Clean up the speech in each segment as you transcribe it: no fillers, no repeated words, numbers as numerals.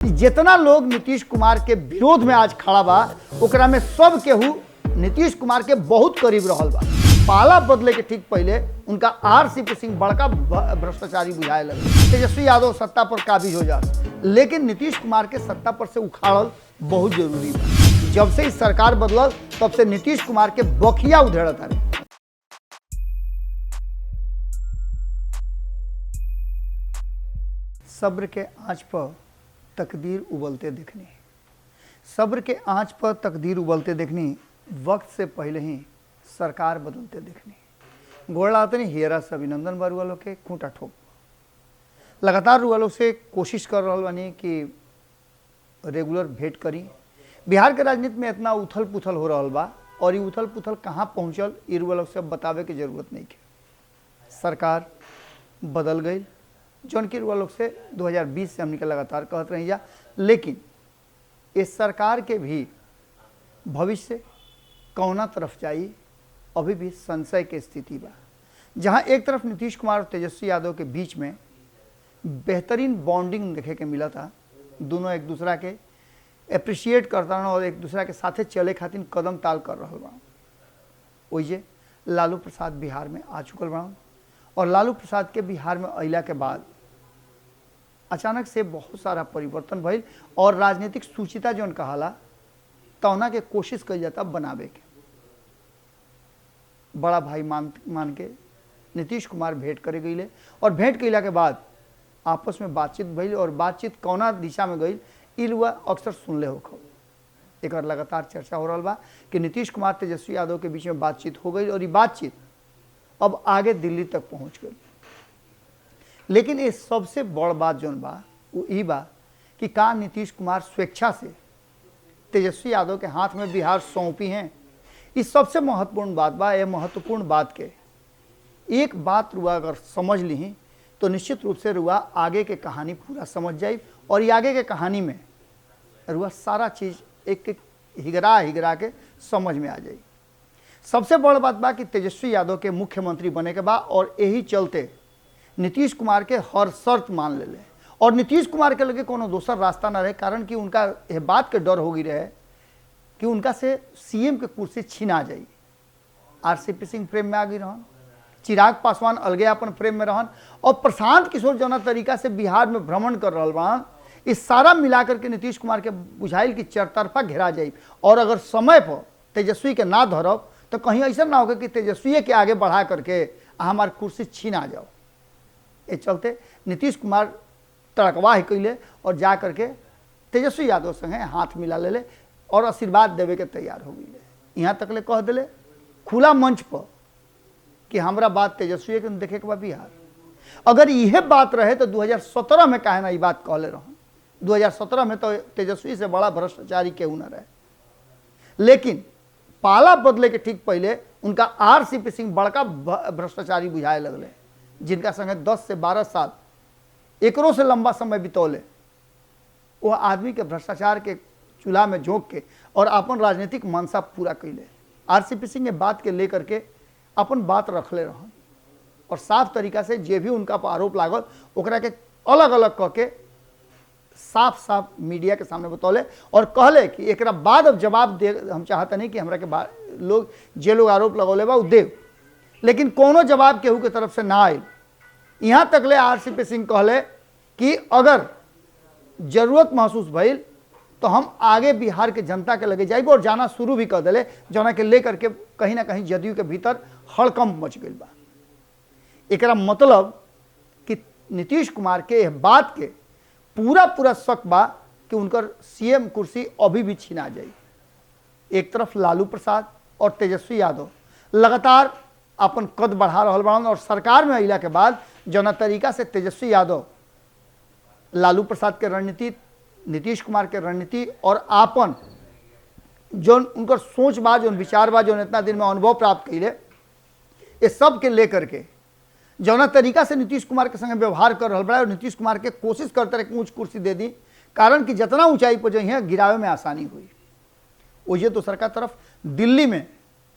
जितना लोग नीतीश कुमार के विरोध में आज खड़ा बा ओकरा में सब केहू नीतीश कुमार के बहुत करीब रहल बा। पाला बदले के ठीक पहले उनका RCP सिंह बड़का भ्रष्टाचारी बुझाए लगे। तेजस्वी यादव सत्ता पर काबिज हो जा, लेकिन नीतीश कुमार के सत्ता पर से उखाड़ल बहुत जरूरी बा। जब से इस सरकार बदलल तब से नीतीश कुमार के बखिया उधेड़त रहे। सब्र के आंच पर तकदीर उबलते देखनी, सब्र के आंच पर तकदीर उबलते देखनी, वक्त से पहले ही सरकार बदलते देखनी। गोड़ लागते नहीं हेरा से अभिनंदन बरुआ लोग के खूंटा ठोक लगातार रुआ लोग से कोशिश कर रहा बानी कि रेगुलर भेंट करी। बिहार के राजनीति में इतना उथल पुथल हो रहा बा और ये उथल पुथल कहाँ पहुँचल ये रुआ लोग से बतावे की जरूरत नहीं है। सरकार बदल गई जौन की रुआ लोग से 2020 से हमने के लगातार कहते रही जा, लेकिन इस सरकार के भी भविष्य कौना तरफ जाई अभी भी संशय के स्थिति बा। जहां एक तरफ नीतीश कुमार और तेजस्वी यादव के बीच में बेहतरीन बॉन्डिंग देखे के मिला था, दोनों एक दूसरा के अप्रिशिएट करता और एक दूसरा के साथे चले खातिर कदम ताल कर रहा बा। वही लालू प्रसाद बिहार में आ चुकल बा और लालू प्रसाद के बिहार में अइला के बाद अचानक से बहुत सारा परिवर्तन भइल और राजनीतिक सूचिता जौन कहाला तौना के कोशिश कल जाता बनावे के। बड़ा भाई मान के नीतीश कुमार भेंट करे गईले और भेंट कैला के बाद आपस में बातचीत भइल और बातचीत कौना दिशा में गई इलुआ अक्सर सुनले होखो। एक लगातार चर्चा हो रहा बा कि नीतीश कुमार तेजस्वी यादव के बीच में बातचीत हो गई और ये बातचीत अब आगे दिल्ली तक पहुंच गई। लेकिन ये सबसे बड़ बात जौन बा वो ई बा कि का नीतीश कुमार स्वेच्छा से तेजस्वी यादव के हाथ में बिहार सौंपी हैं। इस सबसे महत्वपूर्ण बात बा। यह महत्वपूर्ण बात के एक बात रुआ अगर समझ ली तो निश्चित रूप से रुआ आगे के कहानी पूरा समझ जाए और ये आगे के कहानी में रुआ सारा चीज़ एक एक हिगरा के समझ में आ जाए। सबसे बड़ बात बा कि तेजस्वी यादव के मुख्यमंत्री बने के बाद और यही चलते नीतीश कुमार के हर शर्त मान ले और नीतीश कुमार के लगे कोनो दोसर रास्ता ना रहे, कारण कि उनका यह बात के डर हो गई रहे कि उनका से CM के कुर्सी छीना जाए। RCP सिंह प्रेम में आ गई रहन, चिराग पासवान अलगे अपन प्रेम में रहन और प्रशांत किशोर जौना तरीका से बिहार में भ्रमण कर रहा बा, इस सारा मिलाकर के नीतीश कुमार के बुझाइल की चरतरफा घेरा जाए और अगर समय पर तेजस्वी के ना धरब तो कहीं ऐसा ना होगा कि तेजस्वी के आगे बढ़ा करके हमारे कुर्सी छीना जाओ। ये चलते नीतीश कुमार तड़कवाह कैले और जा करके तेजस्वी यादव संगे हाथ मिला ले और आशीर्वाद देवे के तैयार हो गई। यहाँ तक ले कह दिले खुला मंच पर कि हमारा बात तेजस्वी के देखे के बा बिहार। अगर यह बात रहे तो 2017 में काहे ना ये बात कहले रहन। 2017 में तो तेजस्वी से बड़ा भ्रष्टाचारी केहू न रहे, लेकिन पाला बदले के ठीक पहले उनका RCP सिंह बड़का भ्रष्टाचारी बुझाए लगले, जिनका संगे 10 से 12 साल एकरों से लंबा समय बितौले। वह आदमी के भ्रष्टाचार के चूल्हा में झोंक के और अपन राजनीतिक मनसा पूरा कैले। RCP सिंह ने बात के लेकर के अपन बात रखले रहन और साफ तरीका से जे भी उनका आरोप लागल ओकरा के अलग अलग कह के साफ साफ मीडिया के सामने बतौले और कहले कि एक बाद अब जवाब दे। हम चाहते नहीं कि हमरा के लोग जे लोग आरोप लगौले बा देव, लेकिन कोनो जवाब केहू के तरफ से ना आयल। यहाँ तक ले RCP सिंह कहले कि अगर जरूरत महसूस भइल तो हम आगे बिहार के जनता के लगे जाइब और जाना शुरू भी कर दिले, जना के लेकर के कहीं ना कहीं जदयू के भीतर हड़कंप मच गई बा। एकरा मतलब कि नीतीश कुमार के यह बात के पूरा शक बा कि उनकर CM कुर्सी अभी भी छीना जाए। एक तरफ लालू प्रसाद और तेजस्वी यादव लगातार अपन कद बढ़ा रहा बड़न और सरकार में अइला के बाद जना तरीका से तेजस्वी यादव लालू प्रसाद के रणनीति, नीतीश कुमार के रणनीति और आपन जौन उनकर सोच बा, जौन विचार बा, जौन इतना दिन में अनुभव प्राप्त कैले, ये सब के लेकर के जौना तरीका से नीतीश कुमार के संगे व्यवहार कर रहा बड़ा और नीतीश कुमार के कोशिश करते रहे कि ऊँच कुर्सी दे दी, कारण कि जितना ऊंचाई पर जाइए गिरावे में आसानी हुई। वही तो सरकार तरफ दिल्ली में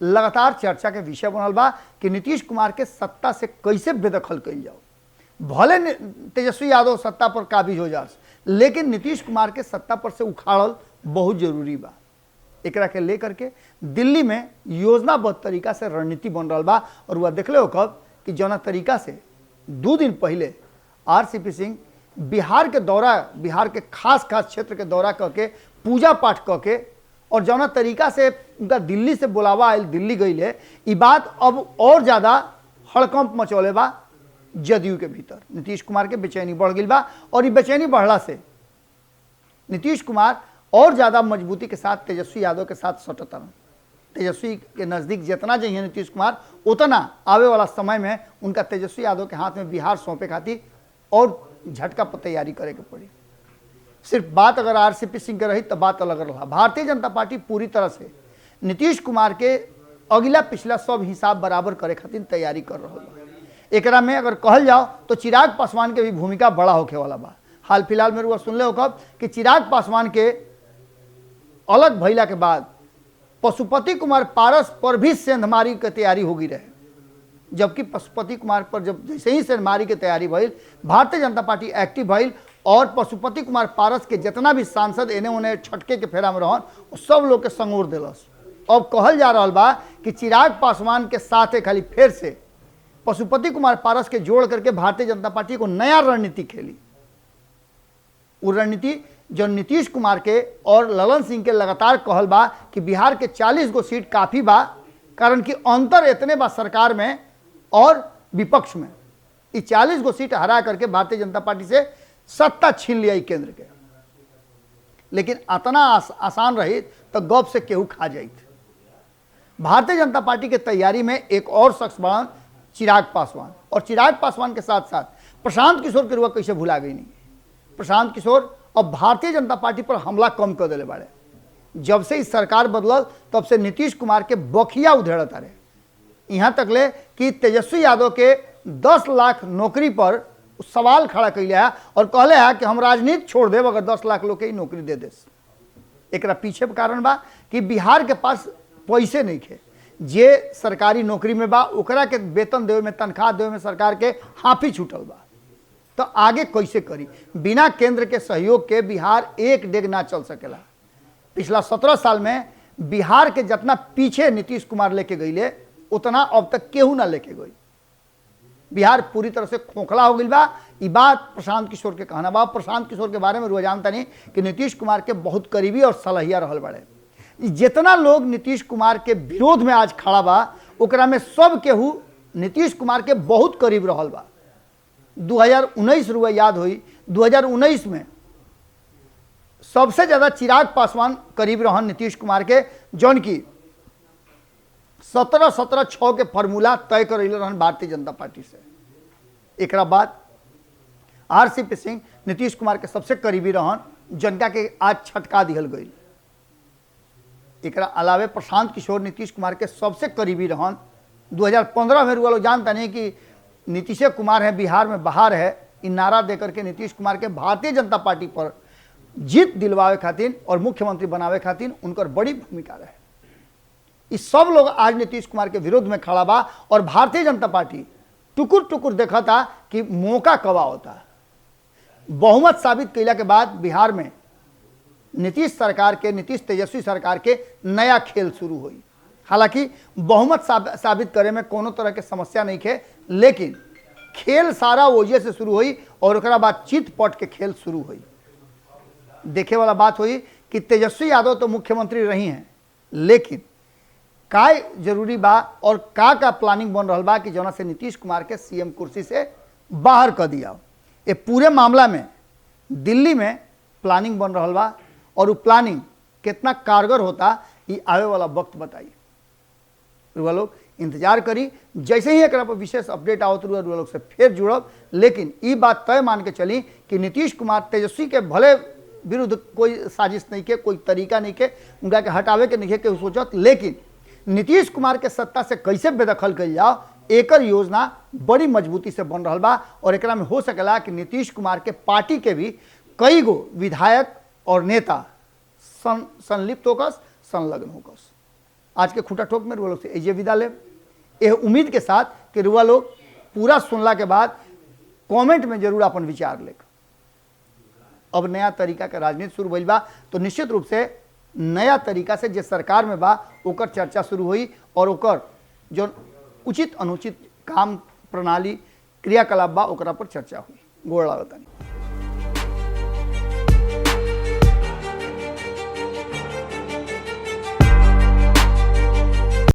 लगातार चर्चा के विषय बनल बा कि नीतीश कुमार के सत्ता से कैसे बेदखल कल जाओ। भले तेजस्वी यादव सत्ता पर काबिज हो जास, लेकिन नीतीश कुमार के सत्ता पर से उखाड़ल बहुत जरूरी बा। एकरा के लेकर के दिल्ली में योजनाबद्ध तरीका से रणनीति बन रहा बा। और वह देखले हो कब कि जौना तरीका से 2 दिन पहले आरसीपी सिंह बिहार के दौरा, बिहार के खास क्षेत्र के दौरा करके पूजा पाठ करके और जौना तरीका से उनका दिल्ली से बुलावा आयल, दिल्ली गई है, ये बात अब और ज़्यादा हड़कंप मचौले बा जदयू के भीतर। नीतीश कुमार के बेचैनी बढ़ गई बा और ये बेचैनी बढ़ला से नीतीश कुमार और ज़्यादा मजबूती के साथ तेजस्वी यादव के साथ सटतन। तेजस्वी के नज़दीक जितना चाहिए नीतीश कुमार, उतना आवे वाला समय में उनका तेजस्वी यादव के हाथ में बिहार सौंपे खातिर और झटका पर तैयारी करे के पड़ी। सिर्फ बात अगर आरसीपी सिंह के रही तो बात अलग रहा। भारतीय जनता पार्टी पूरी तरह से नीतीश कुमार के अगला पिछला सब हिसाब बराबर करे खातिर तैयारी कर रहा है। एकरा में अगर कहल जाओ तो चिराग पासवान के भी भूमिका बड़ा होखे वाला बा। हाल फिलहाल में सुनले हो कब कि चिराग पासवान के अलग भइला के बाद पशुपति कुमार पारस पर भी सेंधमारी की तैयारी होगी रहे, जबकि पशुपति कुमार पर जब जैसे ही सेंधमारी की तैयारी भइल, भारतीय जनता पार्टी एक्टिव भइल और पशुपति कुमार पारस के जितना भी सांसद एने उन्हें छटके के फेरा में रहन सब लोग के संगोर दिलस। अब कहल जा रहा बा कि चिराग पासवान के साथ खाली फिर से पशुपति कुमार पारस के जोड़ करके भारतीय जनता पार्टी को नया रणनीति खेली। वो रणनीति जो नीतीश कुमार के और ललन सिंह के लगातार कहल बा कि बिहार के 40 गो सीट काफ़ी बा, कारण कि अंतर इतने बा सरकार में और विपक्ष में। ये 40 गो सीट हरा करके भारतीय जनता पार्टी से सत्ता छीन लिया केंद्र के। लेकिन इतना आसान रही तो गप से केहू खा जाइत। भारतीय जनता पार्टी के तैयारी में एक और शख्स बड़ा चिराग पासवान, और चिराग पासवान के साथ साथ प्रशांत किशोर के रुआ कैसे भुला गई नहीं। प्रशांत किशोर अब भारतीय जनता पार्टी पर हमला कम कर दिले बाड़े। जब से इस सरकार बदलल तब से नीतीश कुमार के बखिया उधेड़त रहे, यहाँ तक ले कि तेजस्वी यादव के 10 लाख नौकरी पर सवाल खड़ा कैले है और कहले है कि हम राजनीति छोड़ देव अगर 10 लाख लोग के नौकरी दे दे। एकरा पीछे कारण बा कि बिहार के पास पैसे नहीं थे। जे सरकारी नौकरी में बा ओकरा के वेतन देवे में, तनख्वाह देवे में सरकार के हाफी छूटल बा, तो आगे कैसे करी। बिना केंद्र के सहयोग के बिहार एक डेग ना चल सकेला। पिछला 17 साल में बिहार के जितना पीछे नीतीश कुमार लेके गईले उतना अब तक केहू ना लेके गई। बिहार पूरी तरह से खोखला हो गई बा। ये बात प्रशांत किशोर के कहना बा। प्रशांत किशोर के बारे में रुआ जानता नहीं कि नीतीश कुमार के बहुत करीबी और सलहिया रहल बड़े। जितना लोग नीतीश कुमार के विरोध में आज खड़ा बा ओकरा में सब केहू नीतीश कुमार के बहुत करीब रहल बा। 2019 रुआ याद हुई, 2019 में सबसे ज्यादा चिराग पासवान करीब रहन नीतीश कुमार के, जौन की 17-17-6 के फॉर्मूला तय कर रहन भारतीय जनता पार्टी से। एक बाद आरसीपी सिंह नीतीश कुमार के सबसे करीबी रहन, जनता के आज छटका दिहल गई। एक अलावे प्रशांत किशोर नीतीश कुमार के सबसे करीबी रहन। 2015 में रुआ लोग जानता नहीं कि नीतीश कुमार है बिहार में बाहर है, इन नारा देकर के नीतीश कुमार के भारतीय जनता पार्टी पर जीत दिलवावे खातिर और मुख्यमंत्री बनावे खातिर उनकर बड़ी भूमिका रहे। इस सब लोग आज नीतीश कुमार के विरोध में खड़ा बा और भारतीय जनता पार्टी टुकुर टुकुर देखा था कि मौका कब होता। बहुमत साबित कैला के बाद बिहार में नीतीश सरकार के, नीतीश तेजस्वी सरकार के नया खेल शुरू हुई। हालांकि बहुमत साबित करे में कोनो तरह के समस्या नहीं थे, लेकिन खेल सारा वजह से शुरू हुई और उसके बाद चित पट के खेल शुरू हुई। देखे वाला बात हुई कि तेजस्वी यादव तो मुख्यमंत्री रही हैं, लेकिन का जरूरी बा और का प्लानिंग बन रहा बा कि जना से नीतीश कुमार के सीएम कुर्सी से बाहर कर दिया। ये पूरे मामला में दिल्ली में प्लानिंग बन रहा बा और वो प्लानिंग कितना कारगर होता ये आवे वाला वक्त बताइए। रुआ लोग इंतजार करी, जैसे ही एक पर विशेष अपडेट आओ तो रुआ लोग से फिर जुड़ब। लेकिन ये बात तय मान के चली कि नीतीश कुमार तेजस्वी के भले विरुद्ध कोई साजिश नहीं के, कोई तरीका नहीं के, उनका के हटावे के नहीं के सोचत, लेकिन नीतीश कुमार के सत्ता से कैसे बेदखल कर जाओ एक योजना बड़ी मजबूती से बन रहा बा। और एक में हो सकेला कि नीतीश कुमार के पार्टी के भी कई गो विधायक और नेता संलिप्त होकस, संलग्न होकस। आज के खूटा ठोक में रुआ लोग से एजे विदा ले, यह उम्मीद के साथ कि रुआ लोग पूरा सुनला के बाद कमेंट में जरूर अपन विचार लेकर अब नया तरीका के राजनीति शुरू भइल बा, तो निश्चित रूप से नया तरीका से जे सरकार में बा ओकर चर्चा शुरू हुई और ओकर जो उचित अनुचित काम प्रणाली क्रियाकलाप बा ओकरा पर चर्चा हुई। गोड़ लागतानी।